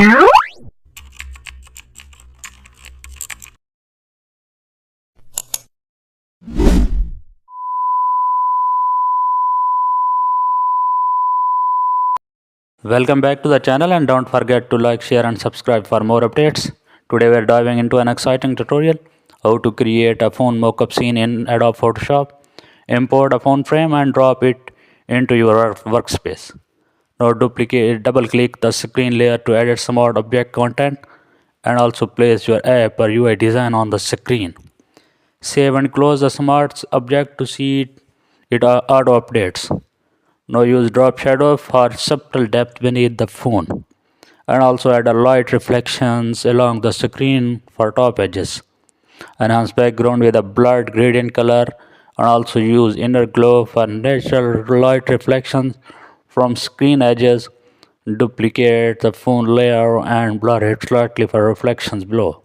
Welcome back to the channel, and don't forget to like, share and subscribe for more updates. Today we are diving into an exciting tutorial how to create a phone mockup scene in Adobe Photoshop. Import a phone frame and drop it into your workspace. Now double click the screen layer to edit smart object content and also place your app or UI design on the screen. Save and close the smart object to see it auto updates. Now use drop shadow for subtle depth beneath the phone, and also add a light reflections along the screen for top edges. Enhance background with a blurred gradient color, and also use inner glow for natural light reflections from screen edges. Duplicate the phone layer and blur it slightly for reflections below.